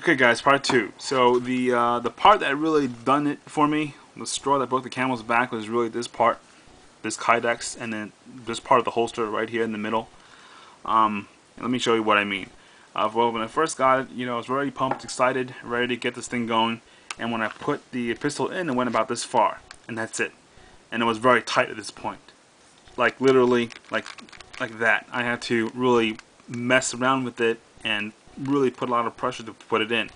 Okay, guys, part two. So the part that really done it for me, the straw that broke the camel's back, was really this part, this kydex, and then this part of the holster right here in the middle. Let me show you what I mean. Well, when I first got it, I was already pumped, excited, ready to get this thing going. And when I put the pistol in, it went about this far, and that's it. And it was very tight at this point, like literally, like that. I had to really mess around with it and really put a lot of pressure to put it in.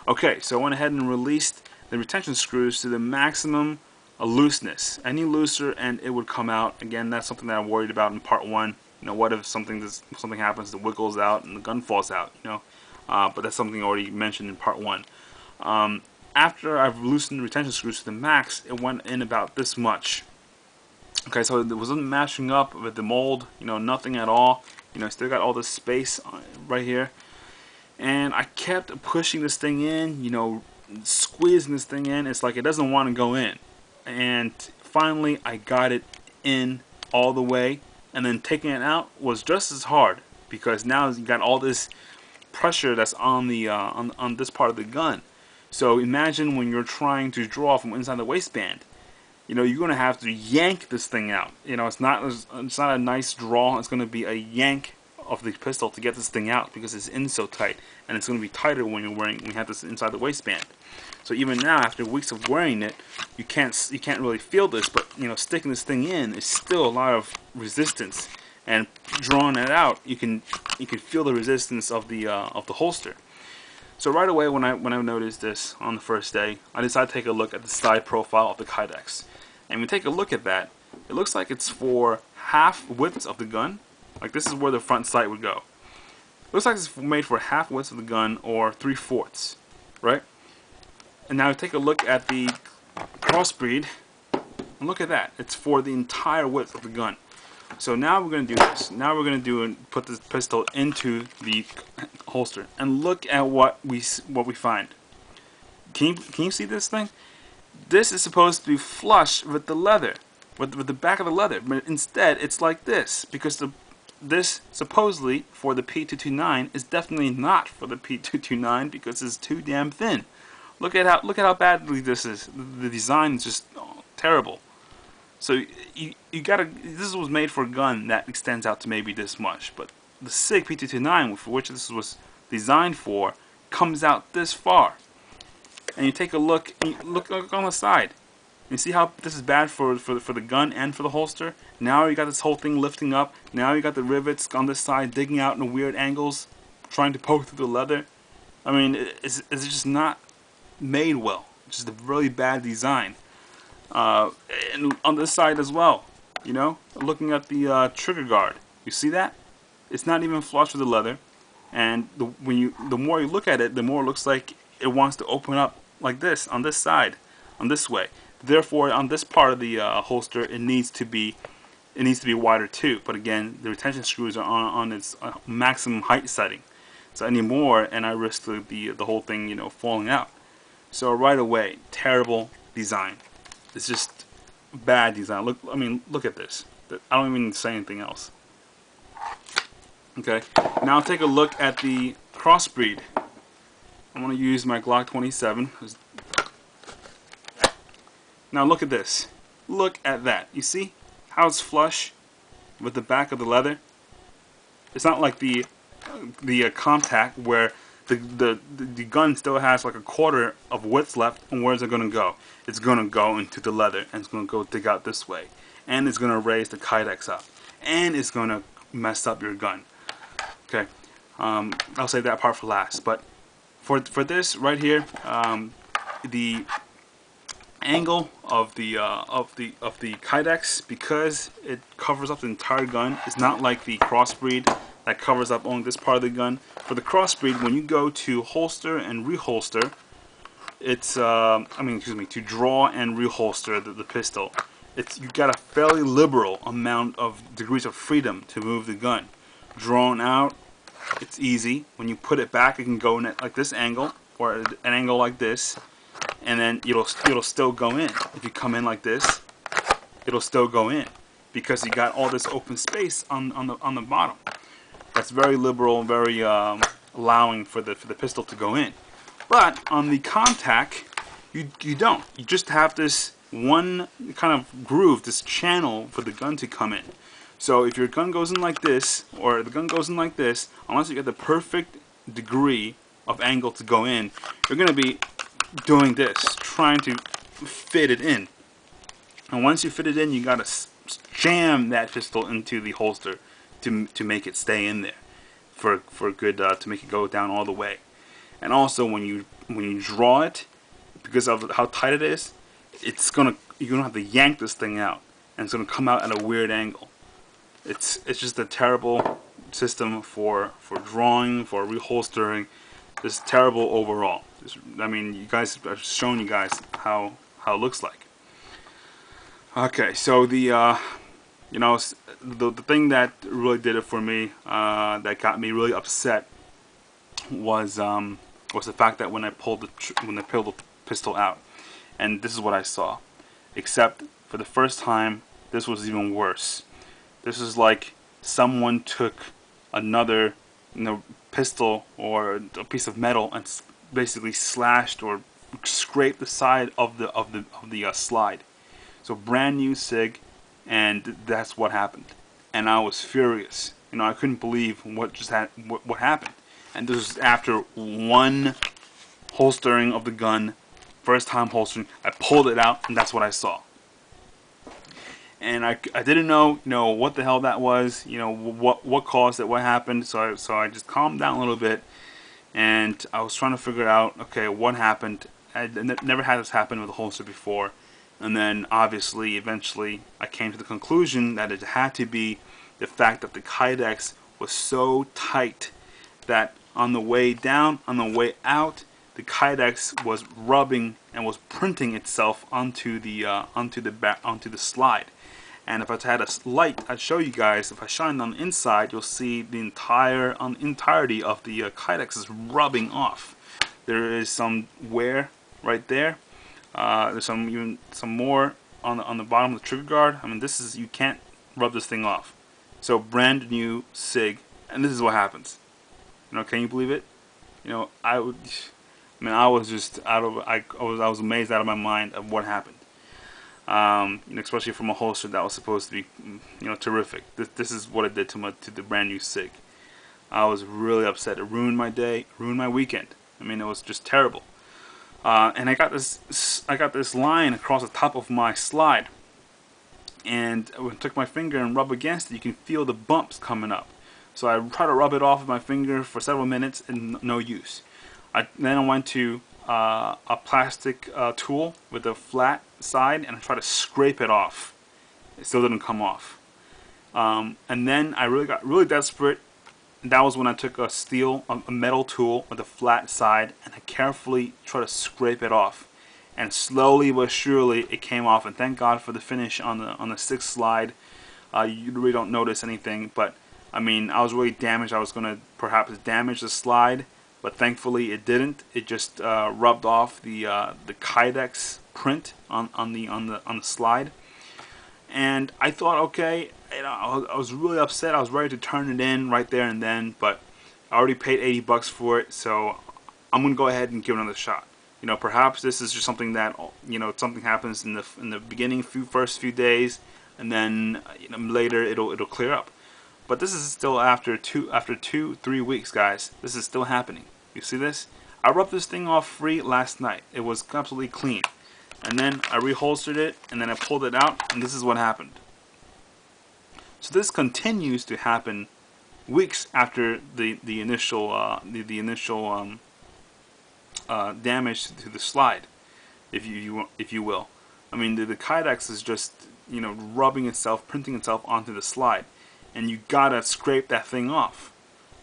Okay, so I went ahead and released the retention screws to the maximum looseness. Any looser and it would come out. Again, that's something that I worried about in part one. What if something happens, it wiggles out and the gun falls out? But that's something I already mentioned in part one. After I've loosened the retention screws to the max, it went in about this much. Okay, so it wasn't mashing up with the mold, nothing at all. Still got all this space right here. And I kept pushing this thing in, squeezing this thing in. It's like it doesn't want to go in. And finally, I got it in all the way. And then taking it out was just as hard, because now you got all this pressure that's on the on this part of the gun. So imagine when you're trying to draw from inside the waistband. You're going to have to yank this thing out. It's not a nice draw. It's going to be a yank of the pistol to get this thing out, because it's in so tight, and it's going to be tighter when you have this inside the waistband. So even now, after weeks of wearing it, you can't really feel this, but sticking this thing in is still a lot of resistance, and drawing it out, you can feel the resistance of the holster. So right away, when I noticed this on the first day, I decided to take a look at the side profile of the kydex. And when you take a look at that, it looks like it's for half widths of the gun. Like, this is where the front sight would go. It looks like it's made for half widths of the gun, or 3/4, right? And now take a look at the crossbreed, and look at that. It's for the entire width of the gun. So now we're going to do this. Now we're going to put this pistol into the holster, and look at what we find. Can you see this thing? This is supposed to be flush with the leather, with the back of the leather, but instead it's like this, because this supposedly for the P229 is definitely not for the P229, because it's too damn thin. Look at how badly this is. The design is just terrible. So this was made for a gun that extends out to maybe this much, but the SIG P229, for which this was designed for, comes out this far. And you take a look on the side. You see how this is bad for the gun and for the holster? Now you got this whole thing lifting up. Now you got the rivets on this side digging out in weird angles, trying to poke through the leather. I mean, it's just not made well. It's just a really bad design. And on this side as well, looking at the trigger guard, you see that? It's not even flush with the leather, and the more you look at it, the more it looks like it wants to open up like this on this side, on this way. Therefore, on this part of the holster, it needs to be wider too. But again, the retention screws are on its maximum height setting. So any more, and I risk the whole thing, falling out. So right away, terrible design. It's just bad design. Look at this. I don't even say anything else. Okay, now take a look at the crossbreed. I'm going to use my Glock 27. Now look at this. Look at that. You see how it's flush with the back of the leather? It's not like the Comp-Tac, where the gun still has like a quarter of width left, and where's it going to go? It's going to go into the leather, and it's going to go dig out this way, and it's going to raise the kydex up, and it's going to mess up your gun. Okay, I'll save that part for last. But for this right here, the angle of the kydex, because it covers up the entire gun, is not like the crossbreed that covers up only this part of the gun. For the crossbreed, when you go to holster and reholster, it's to draw and reholster the pistol, you got a fairly liberal amount of degrees of freedom to move the gun. Drawn out, it's easy. When you put it back, it can go in at like this angle, or an angle like this, and then it'll still go in. If you come in like this, it'll still go in, because you got all this open space on the bottom. That's very liberal, very allowing for the pistol to go in. But on the Comp-Tac, you don't. You just have this one kind of groove, this channel for the gun to come in. So if your gun goes in like this, or the gun goes in like this, unless you get the perfect degree of angle to go in, you're going to be doing this, trying to fit it in. And once you fit it in, you got to jam that pistol into the holster to make it stay in there for good, to make it go down all the way. And also when you draw it, because of how tight it is, you're gonna have to yank this thing out, and it's gonna come out at a weird angle. It's just a terrible system for drawing, for reholstering. Just terrible overall. I mean, you guys, I've shown you guys how it looks like. Okay, so the the thing that really did it for me, that got me really upset, was the fact that when I pulled the pistol out, and this is what I saw. Except for the first time, this was even worse. This is like someone took another, pistol or a piece of metal and basically slashed or scraped the side of the slide. So brand new SIG, and that's what happened. And I was furious. I couldn't believe what happened. And this was after one holstering of the gun, first time holstering. I pulled it out, and that's what I saw. And I didn't know, what the hell that was, what caused it, what happened. So I just calmed down a little bit, and I was trying to figure out, okay, what happened. I never had this happen with a holster before. And then obviously, eventually, I came to the conclusion that it had to be the fact that the Kydex was so tight that on the way down, on the way out, the Kydex was rubbing and was printing itself onto the slide. And if I had a light, I'd show you guys. If I shine on the inside, you'll see the entirety of the Kydex is rubbing off. There is some wear right there. There's even some more on the bottom of the trigger guard. I mean, you can't rub this thing off. So brand new SIG, and this is what happens. Can you believe it? I was just I was amazed out of my mind of what happened. Especially from a holster that was supposed to be, terrific. This is what it did to the brand new SIG. I was really upset. It ruined my day, ruined my weekend. I mean, it was just terrible. And I got this line across the top of my slide, and when I took my finger and rub against it, you can feel the bumps coming up. So I tried to rub it off with my finger for several minutes, and no use. Then I went to a plastic tool with a flat side, and I tried to scrape it off. It still didn't come off. And then I got really desperate. That was when I took a metal tool with a flat side, and I carefully tried to scrape it off. And slowly but surely it came off, and thank God for the finish on the sixth slide. You really don't notice anything, but I mean, I was really damaged. I was going to perhaps damage the slide, but thankfully it didn't. It just rubbed off the Kydex print on the slide. And I thought, okay, I was really upset. I was ready to turn it in right there and then, but I already paid $80 for it, so I'm gonna go ahead and give it another shot. Perhaps this is just something that something happens in the beginning, first few days, and then later it'll clear up. But this is still after 2-3 weeks, guys. This is still happening. You see this? I rubbed this thing off free last night. It was absolutely clean. And then I reholstered it, and then I pulled it out, and this is what happened. So this continues to happen weeks after the initial damage to the slide, if you will. I mean, the Kydex is just rubbing itself, printing itself onto the slide, and you gotta scrape that thing off.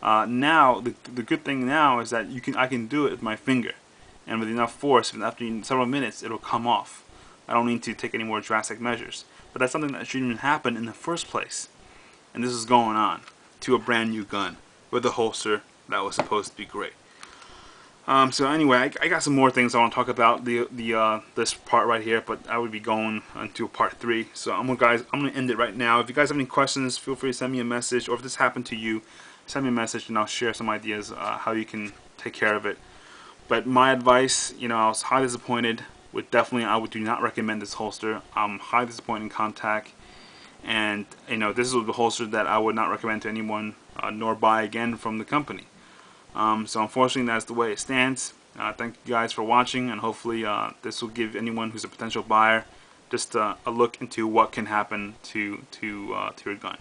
Now the good thing now is that I can do it with my finger, and with enough force, after several minutes, it'll come off. I don't need to take any more drastic measures. But that's something that shouldn't even happen in the first place. And this is going on to a brand new gun with a holster that was supposed to be great. So anyway, I got some more things I want to talk about this part right here, but I would be going into part 3. So I'm gonna end it right now. If you guys have any questions, feel free to send me a message, or if this happened to you, send me a message and I'll share some ideas how you can take care of it. But my advice, I was highly disappointed. I would do not recommend this holster. I'm highly disappointed in Comp-Tac, and this is the holster that I would not recommend to anyone, nor buy again from the company. So unfortunately, that's the way it stands. Thank you guys for watching, and hopefully this will give anyone who's a potential buyer just a look into what can happen to your gun.